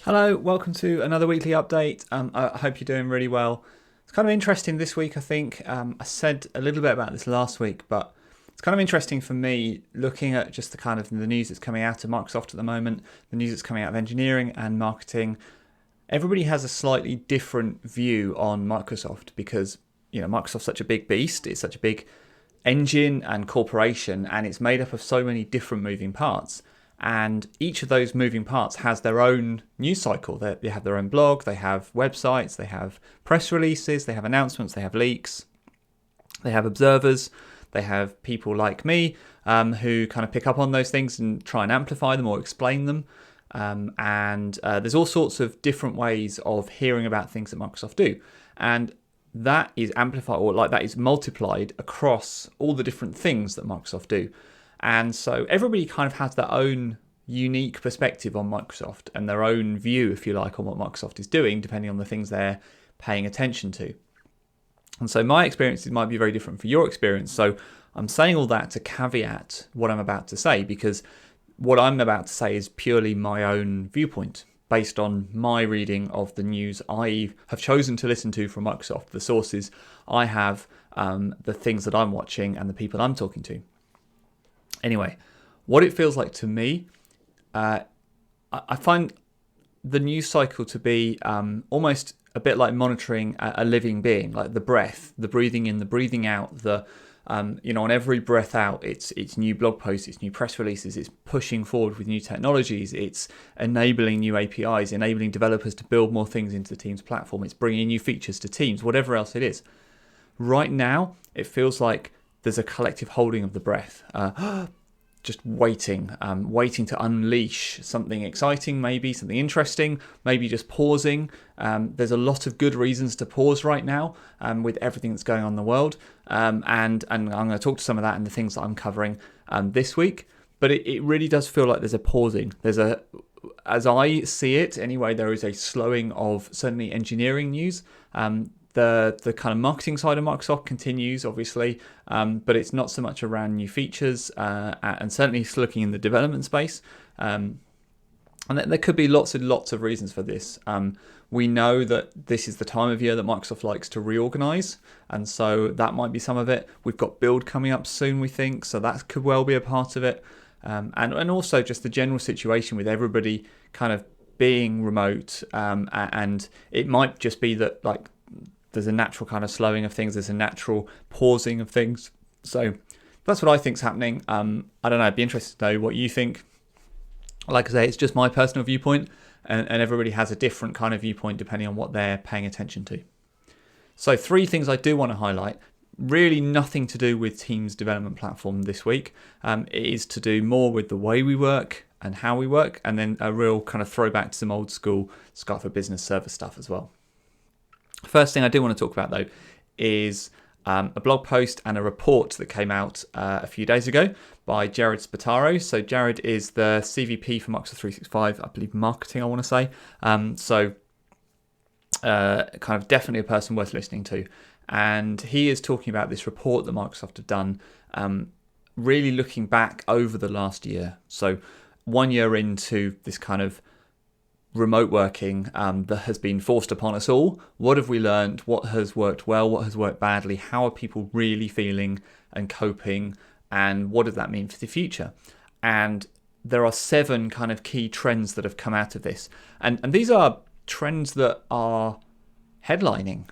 Hello, welcome to another weekly update. I hope you're doing really well. It's kind of interesting this week, I think. I said a little bit about this last week, but it's kind of interesting for me looking at just the kind of the news that's coming out of Microsoft at the moment, the news that's coming out of engineering and marketing. Everybody has a slightly different view on Microsoft because, Microsoft's such a big beast. It's such a big engine and corporation, and it's made up of so many different moving parts. And each of those moving parts has their own news cycle. They have their own blog, they have websites, they have press releases, they have announcements, they have leaks, they have observers, they have people like me who kind of pick up on those things and try and amplify them or explain them. And there's all sorts of different ways of hearing about things that Microsoft do. And that is amplified, or that is multiplied across all the different things that Microsoft do. And so everybody kind of has their own unique perspective on Microsoft and their own view, if you like, on what Microsoft is doing, depending on the things they're paying attention to. And so my experiences might be very different for your experience. So I'm saying all that to caveat what I'm about to say, because what I'm about to say is purely my own viewpoint based on my reading of the news I have chosen to listen to from Microsoft, the sources I have, the things that I'm watching and the people I'm talking to. Anyway, what it feels like to me, I find the news cycle to be almost a bit like monitoring a living being, like the breath, the breathing in, the breathing out, on every breath out, it's new blog posts, it's new press releases, it's pushing forward with new technologies, it's enabling new APIs, enabling developers to build more things into the Teams platform, it's bringing new features to Teams, whatever else it is. Right now, it feels like there's a collective holding of the breath, just waiting to unleash something exciting, maybe something interesting, maybe just pausing. There's a lot of good reasons to pause right now with everything that's going on in the world. And I'm going to talk to some of that and the things that I'm covering this week. But it really does feel like there's a pausing. As I see it anyway, there is a slowing of certainly engineering news. The kind of marketing side of Microsoft continues, obviously, but it's not so much around new features and certainly it's looking in the development space. And there could be lots and lots of reasons for this. We know that this is the time of year that Microsoft likes to reorganize, and so that might be some of it. We've got Build coming up soon, we think, so that could well be a part of it. And also just the general situation with everybody kind of being remote, and it might just be that there's a natural kind of slowing of things. There's a natural pausing of things. So that's what I think's happening. I don't know. I'd be interested to know what you think. Like I say, it's just my personal viewpoint, and everybody has a different kind of viewpoint depending on what they're paying attention to. So 3 things I do want to highlight. Really nothing to do with Teams development platform this week. It is to do more with the way we work and how we work, and then a real kind of throwback to some old school Skype for Business server stuff as well. First thing I do want to talk about, though, is a blog post and a report that came out a few days ago by Jared Spataro. So Jared is the CVP for Microsoft 365, I believe marketing, I want to say. Kind of definitely a person worth listening to. And he is talking about this report that Microsoft have done, really looking back over the last year. So 1 year into this kind of remote working that has been forced upon us all. What have we learned? What has worked well? What has worked badly? How are people really feeling and coping? And what does that mean for the future? And there are 7 kind of key trends that have come out of this. And these are trends that are headlining.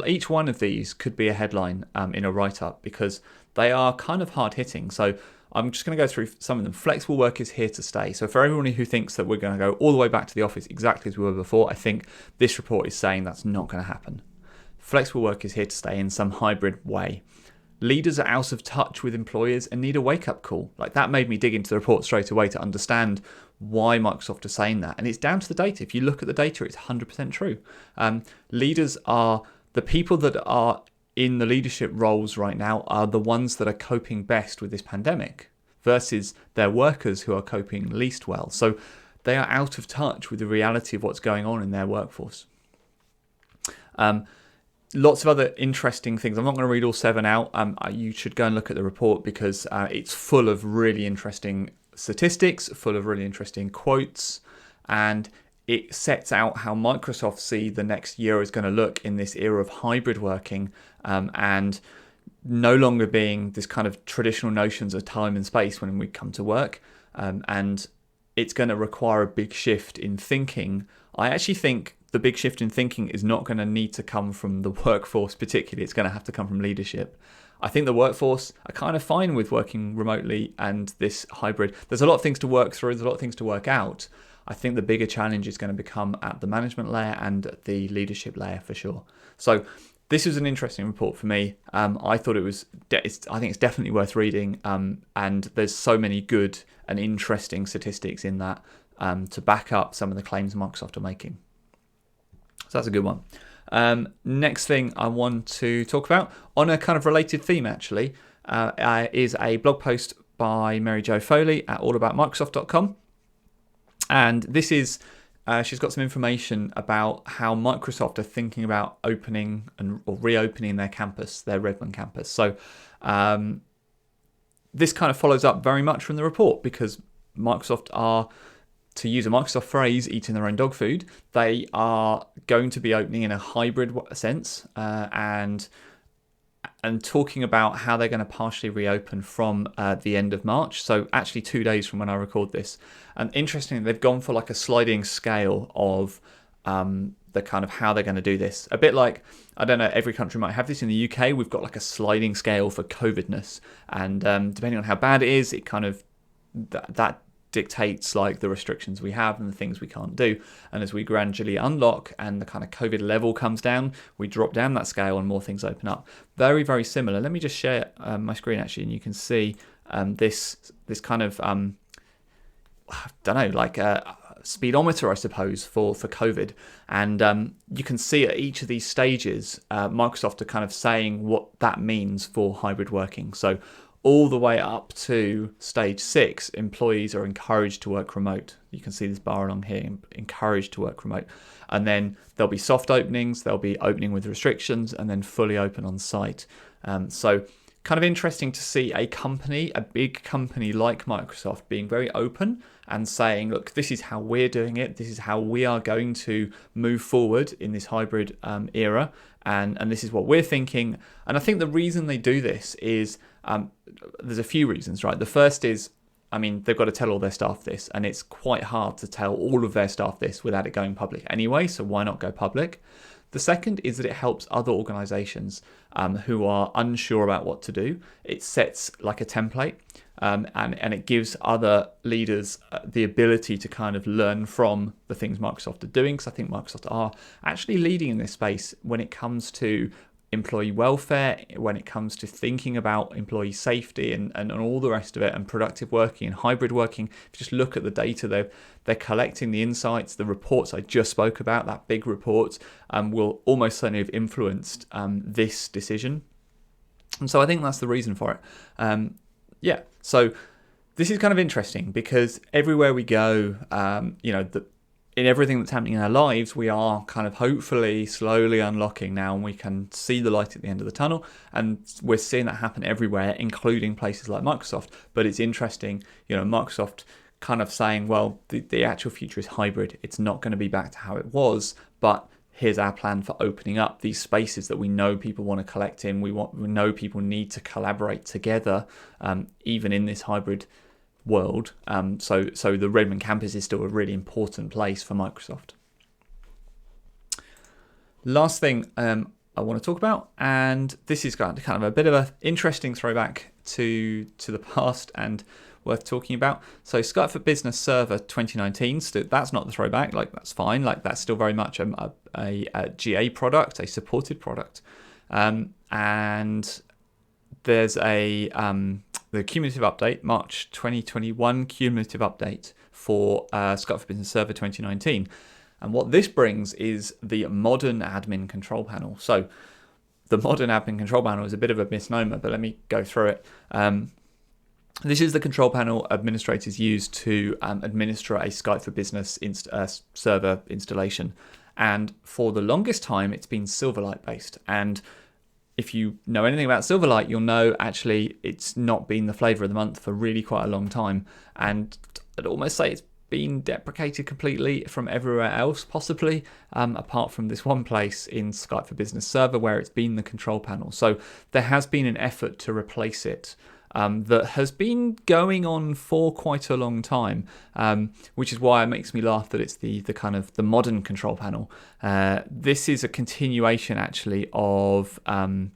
Each one of these could be a headline in a write-up because they are kind of hard-hitting. So I'm just going to go through some of them. Flexible work is here to stay. So for everyone who thinks that we're going to go all the way back to the office exactly as we were before, I think this report is saying that's not going to happen. Flexible work is here to stay in some hybrid way. Leaders are out of touch with employers and need a wake-up call. That made me dig into the report straight away to understand why Microsoft are saying that. And it's down to the data. If you look at the data, it's 100% true. Leaders are the people that are in the leadership roles right now are the ones that are coping best with this pandemic versus their workers who are coping least well. So they are out of touch with the reality of what's going on in their workforce. Lots of other interesting things. I'm not going to read all 7 out. You should go and look at the report because it's full of really interesting statistics, full of really interesting quotes, and it sets out how Microsoft see the next year is going to look in this era of hybrid working, and no longer being this kind of traditional notions of time and space when we come to work. And it's going to require a big shift in thinking. I actually think the big shift in thinking is not going to need to come from the workforce particularly. It's going to have to come from leadership. I think the workforce are kind of fine with working remotely and this hybrid. There's a lot of things to work through. There's a lot of things to work out. I think the bigger challenge is going to become at the management layer and at the leadership layer for sure. So this was an interesting report for me. I thought I think it's definitely worth reading. And there's so many good and interesting statistics in that to back up some of the claims Microsoft are making. So that's a good one. Next thing I want to talk about, on a kind of related theme actually, is a blog post by Mary Jo Foley at allaboutmicrosoft.com. And this is, she's got some information about how Microsoft are thinking about opening or reopening their campus, their Redmond campus. So this kind of follows up very much from the report, because Microsoft are, to use a Microsoft phrase, eating their own dog food. They are going to be opening in a hybrid sense, and talking about how they're going to partially reopen from the end of March. So actually 2 days from when I record this. And interestingly, they've gone for like a sliding scale of the kind of how they're going to do this. A bit like, I don't know, every country might have this. In the UK, we've got like a sliding scale for COVIDness. And depending on how bad it is, it kind of, that dictates like the restrictions we have and the things we can't do. And as we gradually unlock and the kind of COVID level comes down, we drop down that scale and more things open up. Very, very similar. Let me just share my screen actually, and you can see this kind of, I don't know, like a speedometer, I suppose, for COVID. And you can see at each of these stages, Microsoft are kind of saying what that means for hybrid working. So all the way up to stage 6, employees are encouraged to work remote. You can see this bar along here, encouraged to work remote. And then there'll be soft openings, there'll be opening with restrictions, and then fully open on site. So kind of interesting to see a big company like Microsoft being very open and saying, look, this is how we're doing it. This is how we are going to move forward in this hybrid era. And this is what we're thinking. And I think the reason they do this is, there's a few reasons, right? The first is, I mean, they've got to tell all their staff this, and it's quite hard to tell all of their staff this without it going public anyway, so why not go public? The second is that it helps other organizations who are unsure about what to do. It sets like a template, and it gives other leaders the ability to kind of learn from the things Microsoft are doing, because I think Microsoft are actually leading in this space when it comes to employee welfare, when it comes to thinking about employee safety and all the rest of it, and productive working and hybrid working. If you just look at the data, they're collecting the insights, the reports I just spoke about, that big report, will almost certainly have influenced this decision. And so I think that's the reason for it. So this is kind of interesting, because everywhere we go, in everything that's happening in our lives, we are kind of hopefully slowly unlocking now, and we can see the light at the end of the tunnel. And we're seeing that happen everywhere, including places like Microsoft. But it's interesting, Microsoft kind of saying, well, the actual future is hybrid. It's not going to be back to how it was, but here's our plan for opening up these spaces that we know people want to collect in. We know people need to collaborate together, even in this hybrid world. So the Redmond campus is still a really important place for Microsoft. Last thing I want to talk about, and this is kind of a bit of an interesting throwback to the past and worth talking about. So Skype for Business Server 2019, that's not the throwback, like that's fine, like that's still very much a GA product, a supported product. And there's the cumulative update, March 2021 cumulative update for Skype for Business Server 2019. And what this brings is the modern admin control panel. So the modern admin control panel is a bit of a misnomer, but let me go through it. This is the control panel administrators use to administer a Skype for Business server installation. And for the longest time, it's been Silverlight based. And if you know anything about Silverlight, you'll know actually it's not been the flavor of the month for really quite a long time. And I'd almost say it's been deprecated completely from everywhere else, possibly, apart from this one place in Skype for Business Server where it's been the control panel. So there has been an effort to replace it that has been going on for quite a long time, which is why it makes me laugh that it's the kind of the modern control panel. This is a continuation actually of a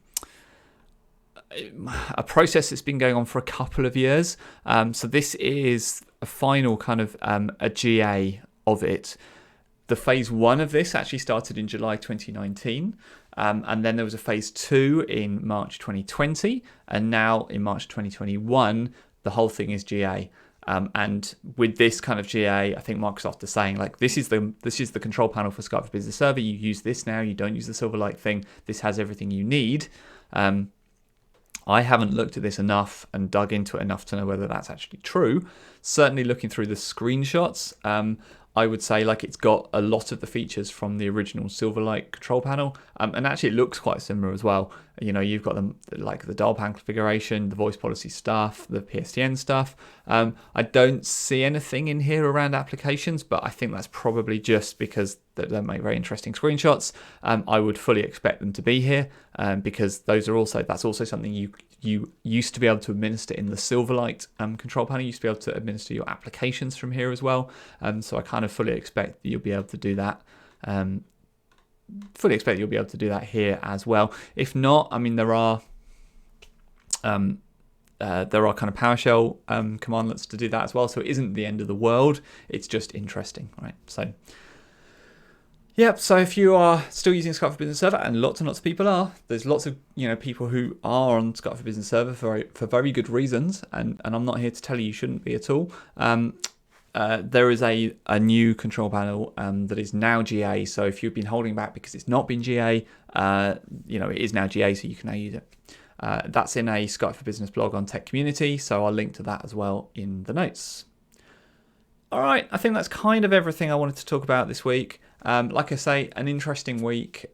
process that's been going on for a couple of years. So this is a final kind of a GA of it. The phase 1 of this actually started in July 2019, and then there was a phase 2 in March 2020, and now in March 2021, the whole thing is GA. And with this kind of GA, I think Microsoft is saying like this is the control panel for Skype for Business Server. You use this now. You don't use the Silverlight thing. This has everything you need. I haven't looked at this enough and dug into it enough to know whether that's actually true. Certainly looking through the screenshots, I would say like it's got a lot of the features from the original Silverlight control panel, and actually it looks quite similar as well. You know, you've got the dial pan configuration, the voice policy stuff, the PSTN stuff. I don't see anything in here around applications, but I think that's probably just because they don't make very interesting screenshots. I would fully expect them to be here because that's also something you used to be able to administer in the Silverlight control panel. You used to be able to administer your applications from here as well. So I kind of fully expect that you'll be able to do that. Fully expect you'll be able to do that here as well. If not, I mean, there are kind of PowerShell commandlets to do that as well. So it isn't the end of the world. It's just interesting, right? So yep, so if you are still using Skype for Business Server, and lots and lots of people are, there's lots of people who are on Skype for Business Server for very good reasons, and I'm not here to tell you shouldn't be at all. There is a new control panel that is now GA, so if you've been holding back because it's not been GA, it is now GA, so you can now use it. That's in a Skype for Business blog on Tech Community, so I'll link to that as well in the notes. All right, I think that's kind of everything I wanted to talk about this week. Like I say, an interesting week.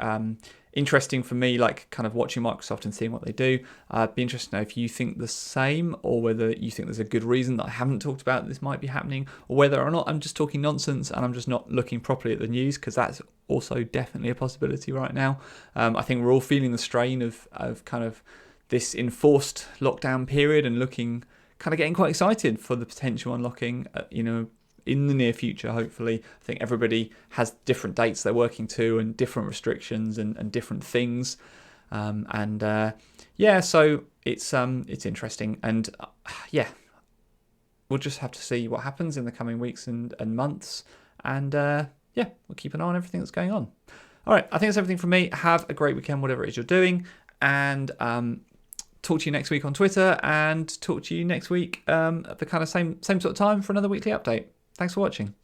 Interesting for me, like kind of watching Microsoft and seeing what they do. I'd be interested to know if you think the same, or whether you think there's a good reason that I haven't talked about this might be happening, or whether or not I'm just talking nonsense and I'm just not looking properly at the news, because that's also definitely a possibility right now. I think we're all feeling the strain of kind of this enforced lockdown period and getting quite excited for the potential unlocking, in the near future, hopefully. I think everybody has different dates they're working to and different restrictions and different things. So it's interesting. And we'll just have to see what happens in the coming weeks and months. And we'll keep an eye on everything that's going on. All right, I think that's everything from me. Have a great weekend, whatever it is you're doing. And talk to you next week on Twitter, and talk to you next week at the kind of same sort of time for another weekly update. Thanks for watching.